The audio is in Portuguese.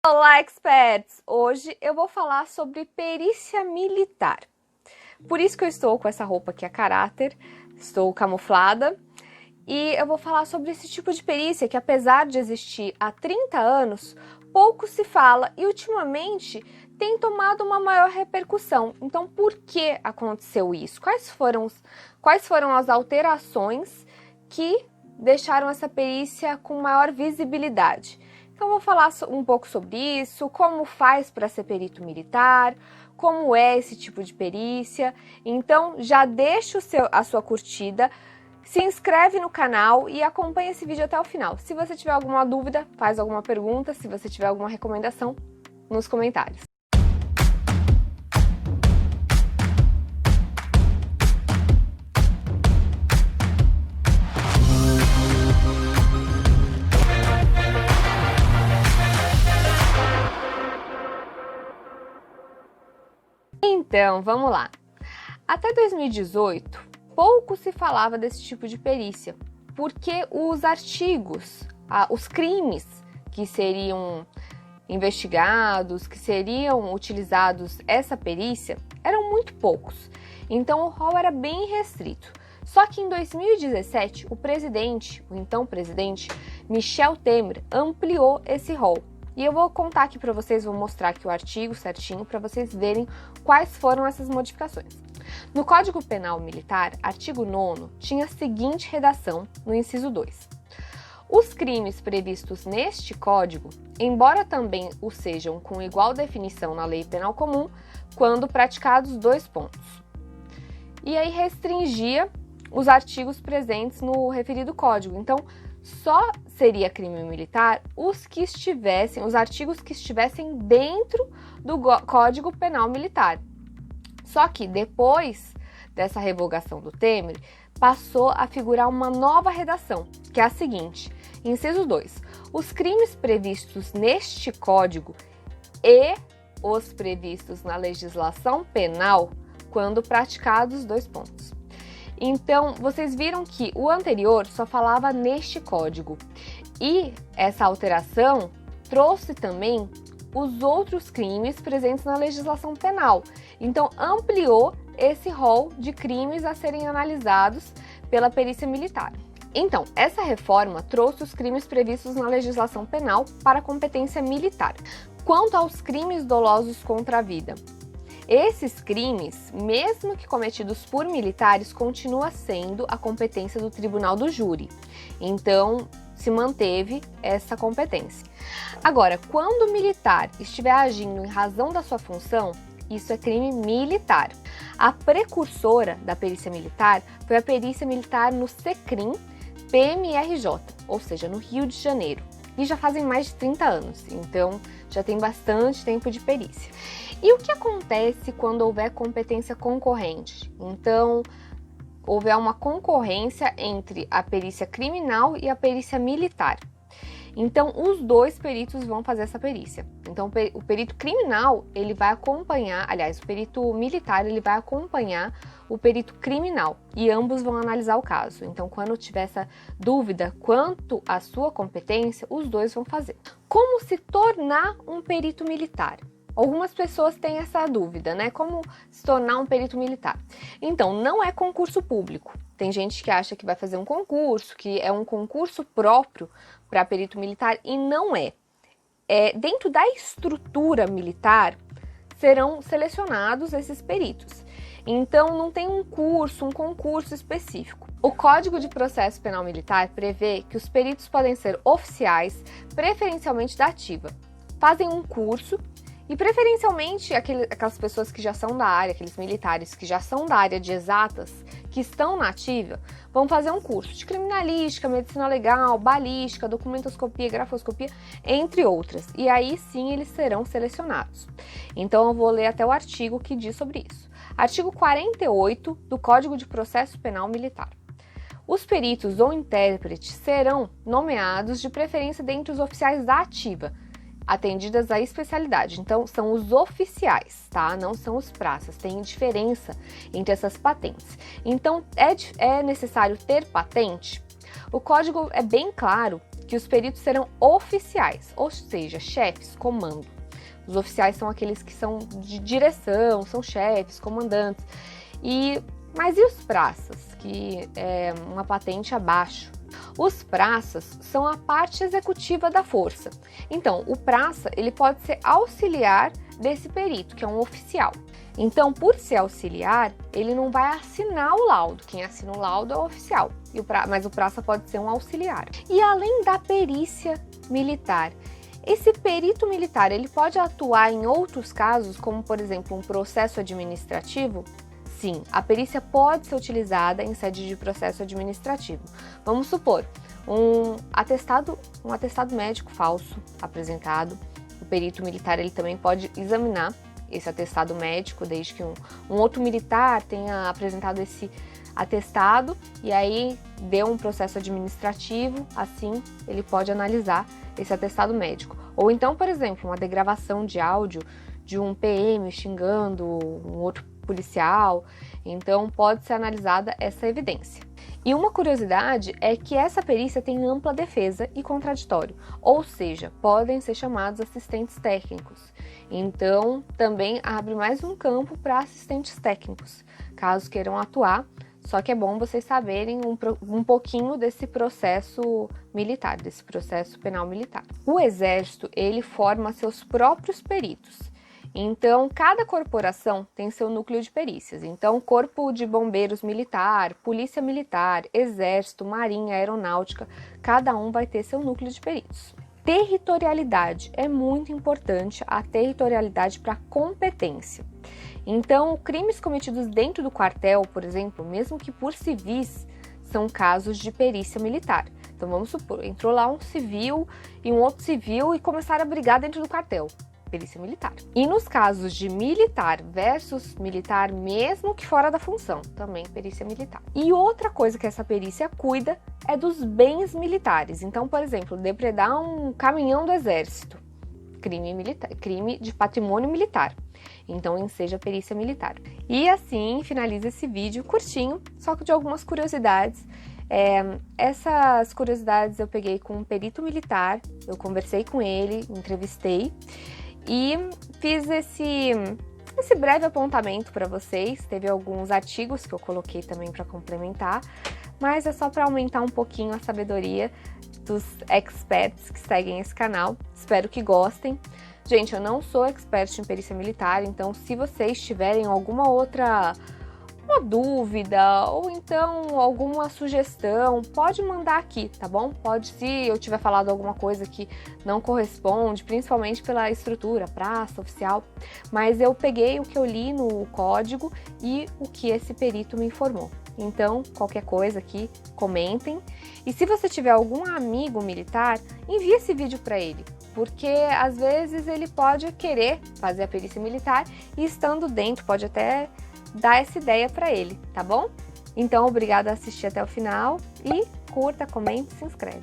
Olá, experts! Hoje eu vou falar sobre perícia militar. Por isso que eu estou com essa roupa aqui a caráter, estou camuflada, e eu vou falar sobre esse tipo de perícia que, apesar de existir há 30 anos, pouco se fala e ultimamente tem tomado uma maior repercussão. Então, por que aconteceu isso? Quais foram as alterações que deixaram essa perícia com maior visibilidade? Então, eu vou falar um pouco sobre isso, como faz para ser perito militar, como é esse tipo de perícia. Então, já deixa a sua curtida, se inscreve no canal e acompanha esse vídeo até o final. Se você tiver alguma dúvida, faz alguma pergunta, se você tiver alguma recomendação, nos comentários. Então, vamos lá. Até 2018, pouco se falava desse tipo de perícia, porque os artigos, os crimes que seriam investigados, que seriam utilizados essa perícia, eram muito poucos. Então, o rol era bem restrito. Só que em 2017, o então presidente, Michel Temer, ampliou esse rol. E eu vou contar aqui para vocês, vou mostrar aqui o artigo certinho para vocês verem quais foram essas modificações. No Código Penal Militar, artigo 9º, tinha a seguinte redação no inciso 2. Os crimes previstos neste código, embora também o sejam com igual definição na Lei Penal Comum, quando praticados dois pontos. E aí restringia os artigos presentes no referido código. Então, só seria crime militar os artigos que estivessem dentro do Código Penal Militar. Só que depois dessa revogação do Temer, passou a figurar uma nova redação, que é a seguinte: inciso 2. Os crimes previstos neste código e os previstos na legislação penal quando praticados dois pontos. Então, vocês viram que o anterior só falava neste código e essa alteração trouxe também os outros crimes presentes na legislação penal. Então, ampliou esse rol de crimes a serem analisados pela perícia militar. Então, essa reforma trouxe os crimes previstos na legislação penal para a competência militar. Quanto aos crimes dolosos contra a vida, esses crimes, mesmo que cometidos por militares, continua sendo a competência do Tribunal do Júri. Então, se manteve essa competência. Agora, quando o militar estiver agindo em razão da sua função, isso é crime militar. A precursora da perícia militar foi a perícia militar no SECRIM PMRJ, ou seja, no Rio de Janeiro. E já fazem mais de 30 anos, então já tem bastante tempo de perícia. E o que acontece quando houver competência concorrente? Então, houver uma concorrência entre a perícia criminal e a perícia militar. Então, os dois peritos vão fazer essa perícia. Então, o perito criminal, ele vai acompanhar, aliás, o perito militar, ele vai acompanhar o perito criminal e ambos vão analisar o caso. Então, quando tiver essa dúvida quanto à sua competência, os dois vão fazer. Como se tornar um perito militar? Algumas pessoas têm essa dúvida, né? Como se tornar um perito militar? Então, não é concurso público. Tem gente que acha que vai fazer um concurso, que é um concurso próprio para perito militar, e não é. Dentro da estrutura militar, serão selecionados esses peritos. Então, não tem um concurso específico. O Código de Processo Penal Militar prevê que os peritos podem ser oficiais, preferencialmente da ativa. Fazem um curso e, preferencialmente, aquelas pessoas que já são da área, aqueles militares que já são da área de exatas, que estão na ativa, vão fazer um curso de criminalística, medicina legal, balística, documentoscopia, grafoscopia, entre outras. E aí sim eles serão selecionados. Então eu vou ler até o artigo que diz sobre isso. Artigo 48 do Código de Processo Penal Militar. Os peritos ou intérpretes serão nomeados de preferência dentre os oficiais da ativa, atendidas à especialidade. Então, são os oficiais, tá? Não são os praças. Tem diferença entre essas patentes. Então, é necessário ter patente? O código é bem claro que os peritos serão oficiais, ou seja, chefes, comando. Os oficiais são aqueles que são de direção, são chefes, comandantes. Mas e os praças, que é uma patente abaixo? Os praças são a parte executiva da força. Então, o praça ele pode ser auxiliar desse perito, que é um oficial. Então, por ser auxiliar, ele não vai assinar o laudo. Quem assina o laudo é o oficial, mas o praça pode ser um auxiliar. E além da perícia militar, esse perito militar ele pode atuar em outros casos, como por exemplo um processo administrativo? Sim, a perícia pode ser utilizada em sede de processo administrativo. Vamos supor, um atestado médico falso apresentado. O perito militar ele também pode examinar esse atestado médico, desde que um outro militar tenha apresentado esse atestado e aí deu um processo administrativo, assim ele pode analisar esse atestado médico. Ou então, por exemplo, uma degravação de áudio de um PM xingando um outro policial, então pode ser analisada essa evidência. E uma curiosidade é que essa perícia tem ampla defesa e contraditório, ou seja, podem ser chamados assistentes técnicos. Então, também abre mais um campo para assistentes técnicos, caso queiram atuar, só que é bom vocês saberem um pouquinho desse processo militar, desse processo penal militar. O Exército, ele forma seus próprios peritos. Então, cada corporação tem seu núcleo de perícias. Então, Corpo de Bombeiros Militar, Polícia Militar, Exército, Marinha, Aeronáutica, cada um vai ter seu núcleo de peritos. Territorialidade. É muito importante a territorialidade para competência. Então, crimes cometidos dentro do quartel, por exemplo, mesmo que por civis, são casos de perícia militar. Então, vamos supor, entrou lá um civil e um outro civil e começaram a brigar dentro do quartel. Perícia militar. E nos casos de militar versus militar, mesmo que fora da função, também perícia militar. E outra coisa que essa perícia cuida é dos bens militares. Então, por exemplo, depredar um caminhão do exército, crime de patrimônio militar. Então, enseja perícia militar. E assim finaliza esse vídeo curtinho, só que de algumas curiosidades. Essas curiosidades eu peguei com um perito militar, eu conversei com ele, entrevistei, e fiz esse breve apontamento para vocês. Teve alguns artigos que eu coloquei também para complementar, mas é só para aumentar um pouquinho a sabedoria dos experts que seguem esse canal. Espero que gostem. Gente, eu não sou expert em perícia militar, então se vocês tiverem alguma outra dúvida ou então alguma sugestão, pode mandar aqui, tá bom? Pode, se eu tiver falado alguma coisa que não corresponde, principalmente pela estrutura, praça, oficial, mas eu peguei o que eu li no código e o que esse perito me informou. Então, qualquer coisa aqui, comentem. E se você tiver algum amigo militar, envie esse vídeo para ele, porque às vezes ele pode querer fazer a perícia militar e estando dentro, pode até dar essa ideia para ele, tá bom? Então, obrigada por assistir até o final e curta, comente, se inscreve.